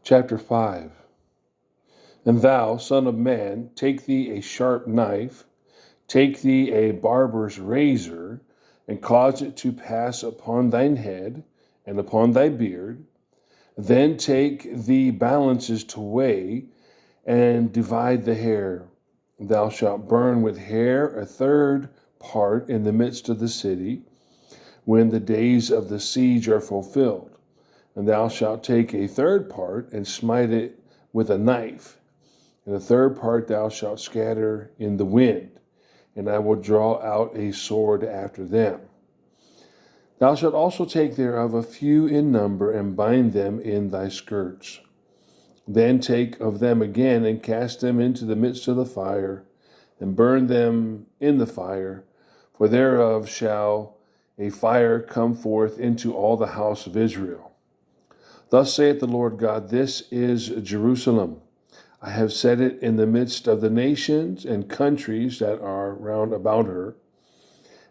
Chapter 5. And thou, son of man, take thee a sharp knife, take thee a barber's razor, and cause it to pass upon thine head, and upon thy beard. Then take thee balances to weigh, and divide the hair. Thou shalt burn with hair a third part in the midst of the city, when the days of the siege are fulfilled. And thou shalt take a third part, and smite it with a knife. And a third part thou shalt scatter in the wind, and I will draw out a sword after them. Thou shalt also take thereof a few in number, and bind them in thy skirts. Then take of them again, and cast them into the midst of the fire, and burn them in the fire, for thereof shall a fire come forth into all the house of Israel. Thus saith the Lord God, this is Jerusalem. I have set it in the midst of the nations and countries that are round about her,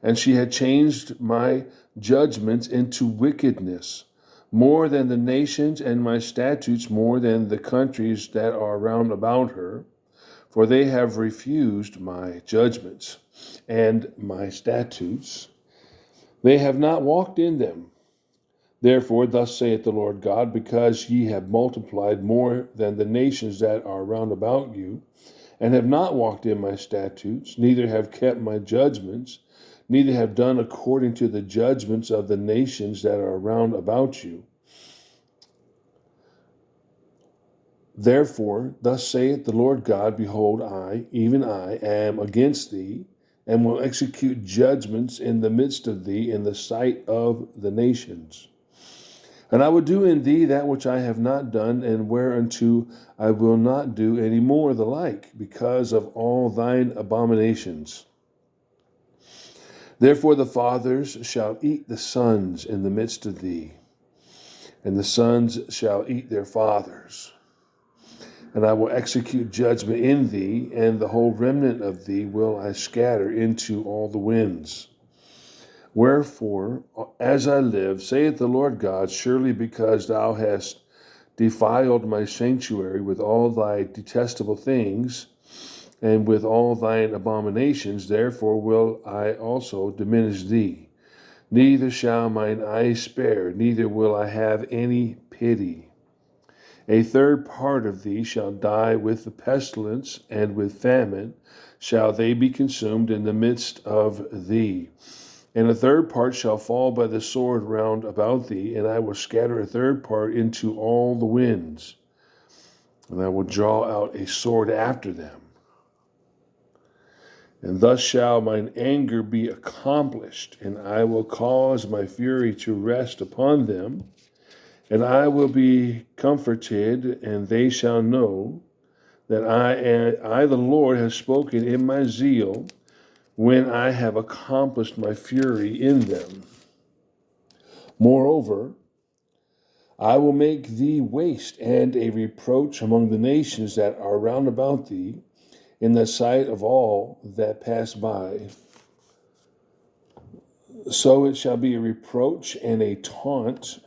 and she had changed my judgments into wickedness, more than the nations, and my statutes more than the countries that are round about her, for they have refused my judgments and my statutes. They have not walked in them. Therefore, thus saith the Lord God, because ye have multiplied more than the nations that are round about you, and have not walked in my statutes, neither have kept my judgments, neither have done according to the judgments of the nations that are round about you. Therefore, thus saith the Lord God, behold, I, even I, am against thee, and will execute judgments in the midst of thee in the sight of the nations. And I will do in thee that which I have not done, and whereunto I will not do any more the like, because of all thine abominations. Therefore the fathers shall eat the sons in the midst of thee, and the sons shall eat their fathers. And I will execute judgment in thee, and the whole remnant of thee will I scatter into all the winds. Wherefore, as I live, saith the Lord God, surely because thou hast defiled my sanctuary with all thy detestable things, and with all thine abominations, therefore will I also diminish thee. Neither shall mine eye spare, neither will I have any pity. A third part of thee shall die with the pestilence, and with famine shall they be consumed in the midst of thee. And a third part shall fall by the sword round about thee, and I will scatter a third part into all the winds, and I will draw out a sword after them. And thus shall mine anger be accomplished, and I will cause my fury to rest upon them, and I will be comforted, and they shall know that I the Lord, have spoken in my zeal, when I have accomplished my fury in them. Moreover, I will make thee waste and a reproach among the nations that are round about thee, in the sight of all that pass by. So it shall be a reproach and a taunt,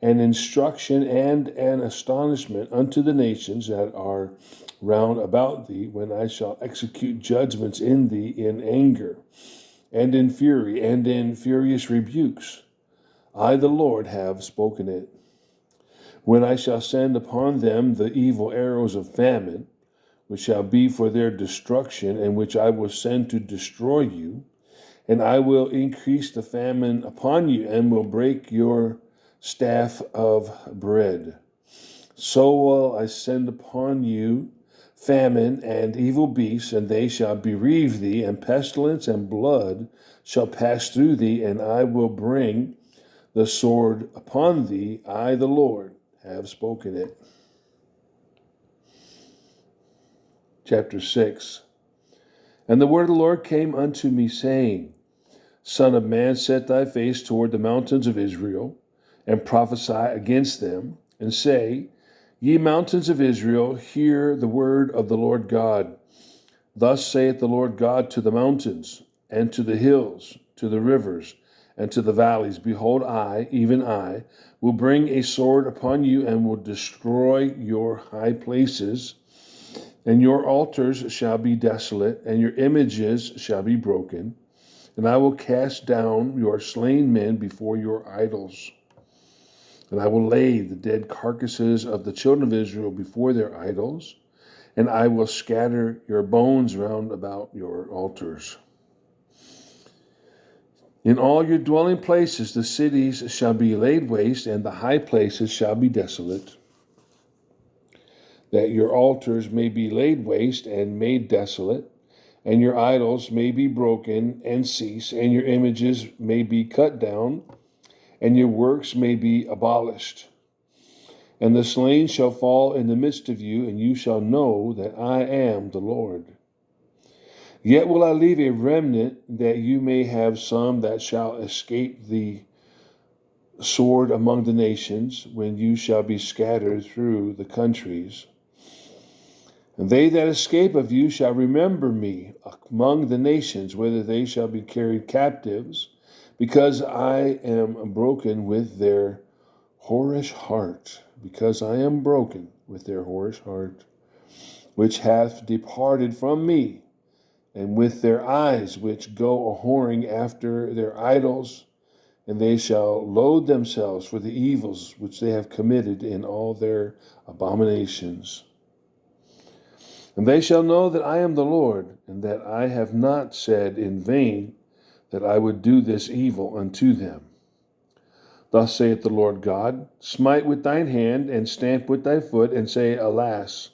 an instruction and an astonishment unto the nations that are round about thee, when I shall execute judgments in thee in anger, and in fury, and in furious rebukes. I, the Lord, have spoken it. When I shall send upon them the evil arrows of famine, which shall be for their destruction, and which I will send to destroy you, and I will increase the famine upon you, and will break your staff of bread. So will I send upon you famine and evil beasts, and they shall bereave thee, and pestilence and blood shall pass through thee, and I will bring the sword upon thee. I, the Lord, have spoken it. Chapter 6. And the word of the Lord came unto me, saying, Son of man, set thy face toward the mountains of Israel, and prophesy against them, and say, Ye mountains of Israel, hear the word of the Lord God. Thus saith the Lord God to the mountains, and to the hills, to the rivers, and to the valleys, Behold, I, even I, will bring a sword upon you and will destroy your high places, and your altars shall be desolate, and your images shall be broken. And I will cast down your slain men before your idols. And I will lay the dead carcasses of the children of Israel before their idols, and I will scatter your bones round about your altars. In all your dwelling places the cities shall be laid waste, and the high places shall be desolate, that your altars may be laid waste and made desolate, and your idols may be broken and cease, and your images may be cut down, and your works may be abolished. And the slain shall fall in the midst of you, and you shall know that I am the Lord. Yet will I leave a remnant, that you may have some that shall escape the sword among the nations, when you shall be scattered through the countries. And they that escape of you shall remember me among the nations, whether they shall be carried captives, because I am broken with their whorish heart, because I am broken with their whorish heart, which hath departed from me, and with their eyes which go a-whoring after their idols, and they shall load themselves for the evils which they have committed in all their abominations. And they shall know that I am the Lord, and that I have not said in vain that I would do this evil unto them. Thus saith the Lord God, smite with thine hand, and stamp with thy foot, and say, Alas,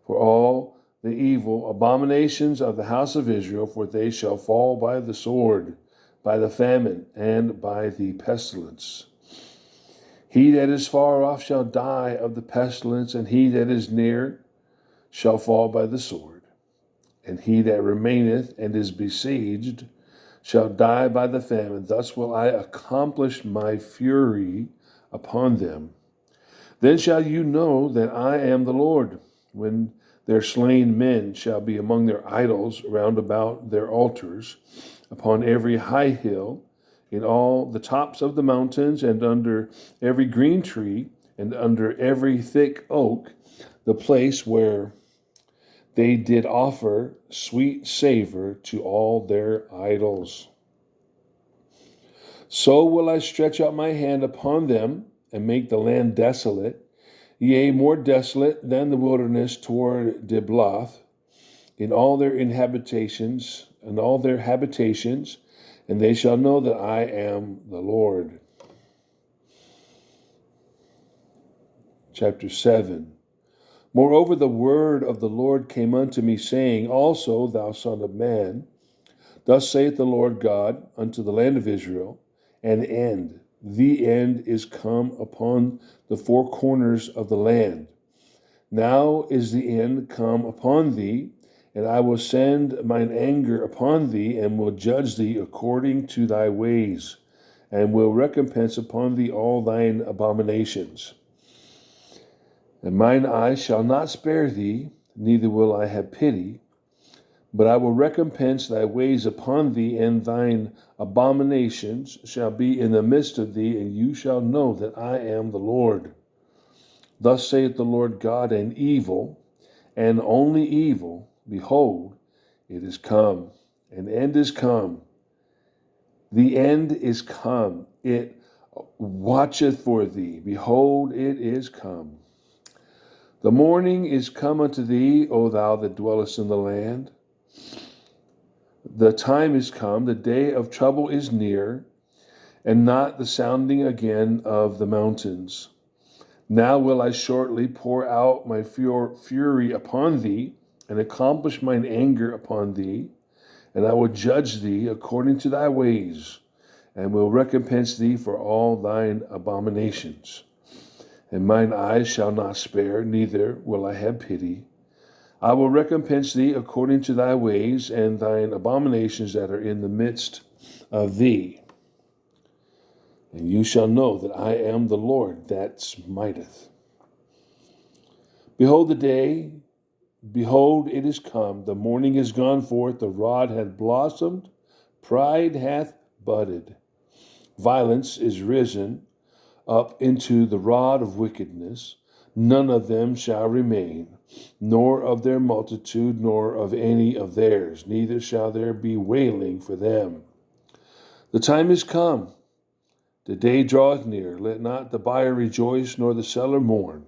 for all the evil abominations of the house of Israel, for they shall fall by the sword, by the famine, and by the pestilence. He that is far off shall die of the pestilence, and he that is near shall fall by the sword. And he that remaineth and is besieged shall die by the famine. Thus will I accomplish my fury upon them. Then shall you know that I am the Lord, when their slain men shall be among their idols round about their altars, upon every high hill, in all the tops of the mountains, and under every green tree, and under every thick oak, the place where they did offer sweet savor to all their idols. So will I stretch out my hand upon them, and make the land desolate, yea, more desolate than the wilderness toward Diblath, in all their habitations, and they shall know that I am the Lord. Chapter 7. Moreover, the word of the Lord came unto me, saying, Also, thou son of man, thus saith the Lord God unto the land of Israel, an end. The end is come upon the four corners of the land. Now is the end come upon thee, and I will send mine anger upon thee, and will judge thee according to thy ways, and will recompense upon thee all thine abominations. And mine eye shall not spare thee, neither will I have pity, but I will recompense thy ways upon thee, and thine abominations shall be in the midst of thee, and you shall know that I am the Lord. Thus saith the Lord God, an evil, and only evil, behold, it is come, an end is come. The end is come, it watcheth for thee, behold, it is come. The morning is come unto thee, O thou that dwellest in the land. The time is come, the day of trouble is near, and not the sounding again of the mountains. Now will I shortly pour out my fury upon thee, and accomplish mine anger upon thee, and I will judge thee according to thy ways, and will recompense thee for all thine abominations. And mine eyes shall not spare, neither will I have pity. I will recompense thee according to thy ways, and thine abominations that are in the midst of thee. And you shall know that I am the Lord that smiteth. Behold the day, behold it is come, the morning is gone forth, the rod hath blossomed, pride hath budded, violence is risen up into the rod of wickedness. None of them shall remain, nor of their multitude, nor of any of theirs, neither shall there be wailing for them. The time is come, the day draweth near. Let not the buyer rejoice, nor the seller mourn,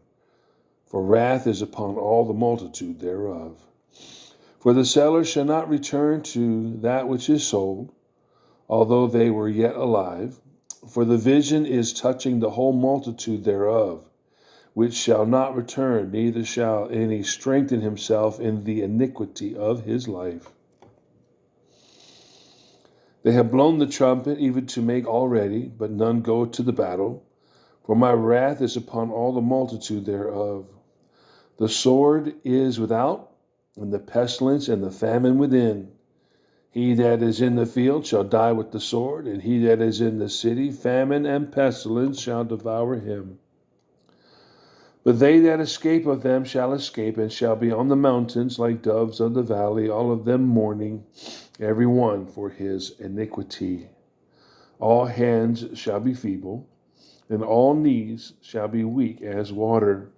for wrath is upon all the multitude thereof. For the seller shall not return to that which is sold, although they were yet alive, for the vision is touching the whole multitude thereof, which shall not return, neither shall any strengthen himself in the iniquity of his life. They have blown the trumpet, even to make all ready, but none go to the battle. For my wrath is upon all the multitude thereof. The sword is without, and the pestilence and the famine within. He that is in the field shall die with the sword, and he that is in the city, famine and pestilence shall devour him. But they that escape of them shall escape, and shall be on the mountains like doves of the valley, all of them mourning, every one for his iniquity. All hands shall be feeble, and all knees shall be weak as water.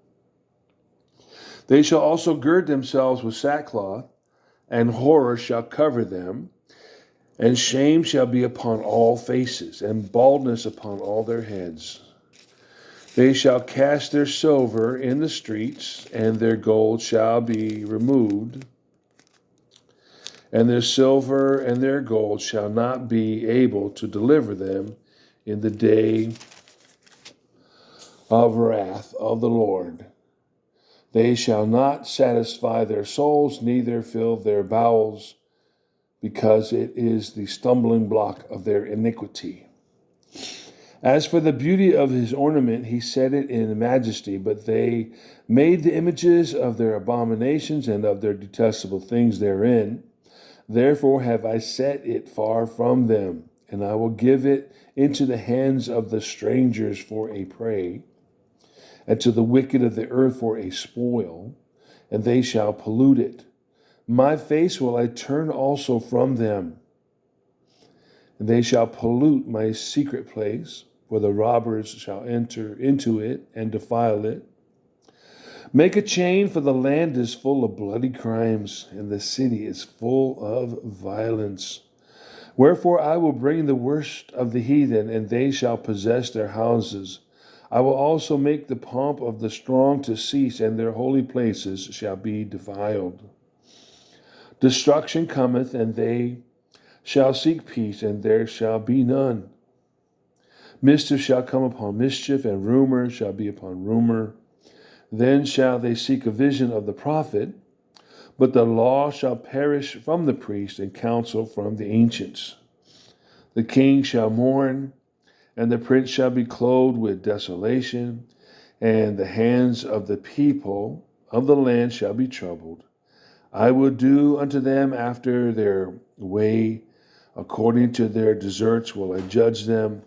They shall also gird themselves with sackcloth, and horror shall cover them, and shame shall be upon all faces, and baldness upon all their heads. They shall cast their silver in the streets, and their gold shall be removed, and their silver and their gold shall not be able to deliver them in the day of wrath of the Lord. They shall not satisfy their souls, neither fill their bowels, because it is the stumbling block of their iniquity. As for the beauty of his ornament, he set it in majesty, but they made the images of their abominations and of their detestable things therein. Therefore have I set it far from them, and I will give it into the hands of the strangers for a prey, and to the wicked of the earth for a spoil, and they shall pollute it. My face will I turn also from them, and they shall pollute my secret place, for the robbers shall enter into it and defile it. Make a chain, for the land is full of bloody crimes, and the city is full of violence. Wherefore I will bring the worst of the heathen, and they shall possess their houses. I will also make the pomp of the strong to cease, and their holy places shall be defiled. Destruction cometh, and they shall seek peace, and there shall be none. Mischief shall come upon mischief, and rumor shall be upon rumor. Then shall they seek a vision of the prophet, but the law shall perish from the priest, and counsel from the ancients. The king shall mourn, and the prince shall be clothed with desolation, and the hands of the people of the land shall be troubled. I will do unto them after their way, according to their deserts will I judge them,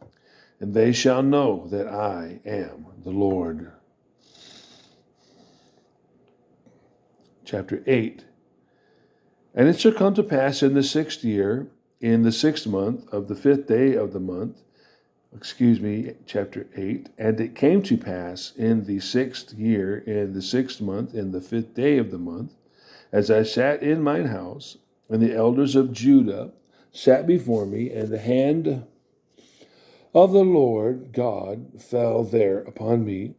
and they shall know that I am the Lord. Chapter 8. And it shall come to pass in the 6th year, in the 6th month of the 5th day of the month, chapter 8. And it came to pass in the 6th year, in the 6th month, in the 5th day of the month, as I sat in mine house, and the elders of Judah sat before me, and the hand of the Lord God fell there upon me.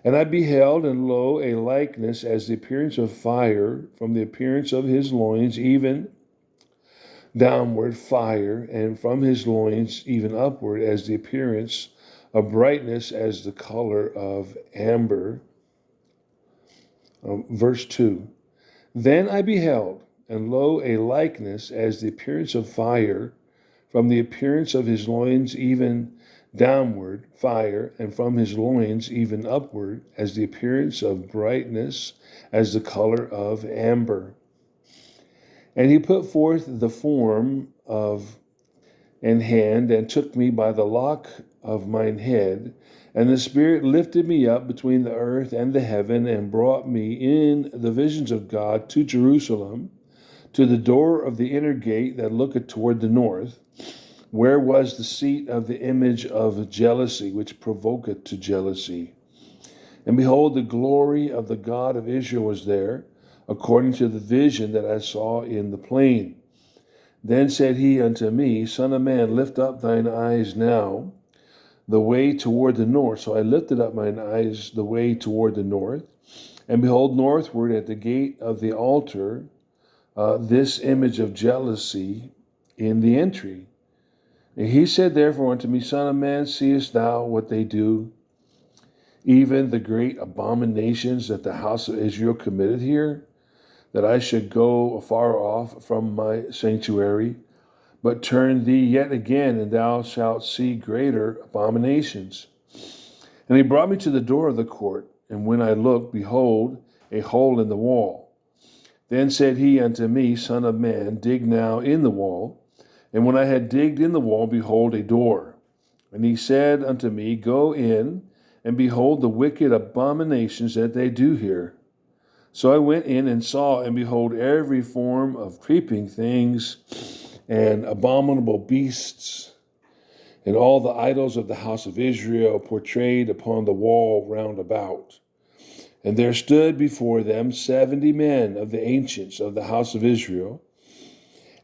And I beheld, and lo, a likeness as the appearance of fire, from the appearance of his loins even downward fire, and from his loins even upward as the appearance of brightness as the color of amber. Verse 2. Then I beheld, and lo, a likeness as the appearance of fire, from the appearance of his loins even downward fire, and from his loins even upward as the appearance of brightness as the color of amber. And he put forth the form of an hand, and took me by the lock of mine head, and the Spirit lifted me up between the earth and the heaven, and brought me in the visions of God to Jerusalem, to the door of the inner gate that looketh toward the north, Where was the seat of the image of jealousy, which provoketh to jealousy? And behold, the glory of the God of Israel was there, according to the vision that I saw in the plain. Then said he unto me, Son of man, lift up thine eyes now the way toward the north. So I lifted up mine eyes the way toward the north, and behold, northward at the gate of the altar, this image of jealousy in the entry. And he said therefore unto me, Son of man, seest thou what they do, even the great abominations that the house of Israel committed here, that I should go afar off from my sanctuary? But turn thee yet again, and thou shalt see greater abominations. And he brought me to the door of the court, and when I looked, behold, a hole in the wall. Then said he unto me, Son of man, dig now in the wall. And when I had digged in the wall, behold, a door. And he said unto me, Go in, and behold the wicked abominations that they do here. So I went in and saw, and behold, every form of creeping things and abominable beasts, and all the idols of the house of Israel portrayed upon the wall round about. And there stood before them 70 men of the ancients of the house of Israel,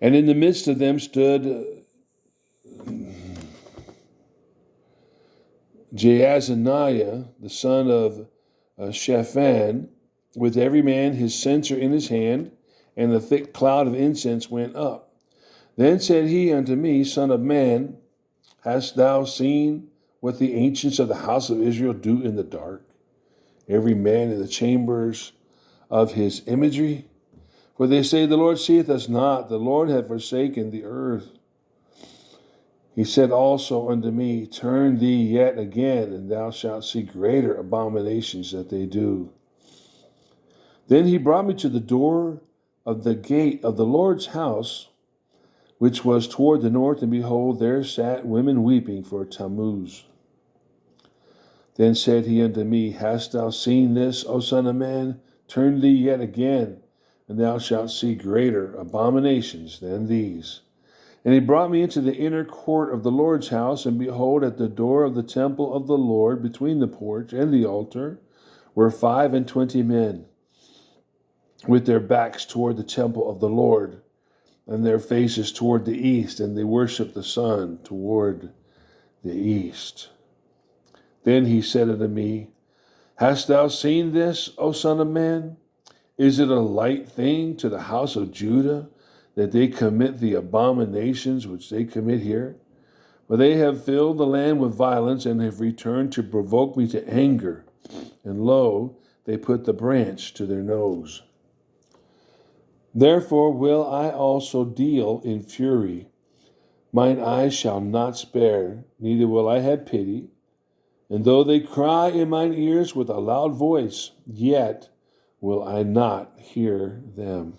and in the midst of them stood Jaazaniah, the son of Shaphan, with every man his censer in his hand, and a thick cloud of incense went up. Then said he unto me, Son of man, hast thou seen what the ancients of the house of Israel do in the dark, every man in the chambers of his imagery? For they say, The Lord seeth us not, the Lord hath forsaken the earth. He said also unto me, Turn thee yet again, and thou shalt see greater abominations that they do. Then he brought me to the door of the gate of the Lord's house, which was toward the north, and behold, there sat women weeping for Tammuz. Then said he unto me, Hast thou seen this, O son of man? Turn thee yet again, and thou shalt see greater abominations than these. And he brought me into the inner court of the Lord's house, and behold, at the door of the temple of the Lord, between the porch and the altar, were 25 men, with their backs toward the temple of the Lord, and their faces toward the east, and they worshiped the sun toward the east. Then he said unto me, Hast thou seen this, O son of man? Is it a light thing to the house of Judah, that they commit the abominations which they commit here? For they have filled the land with violence, and have returned to provoke me to anger. And lo, they put the branch to their nose. Therefore will I also deal in fury. Mine eyes shall not spare, neither will I have pity. And though they cry in mine ears with a loud voice, yet will I not hear them.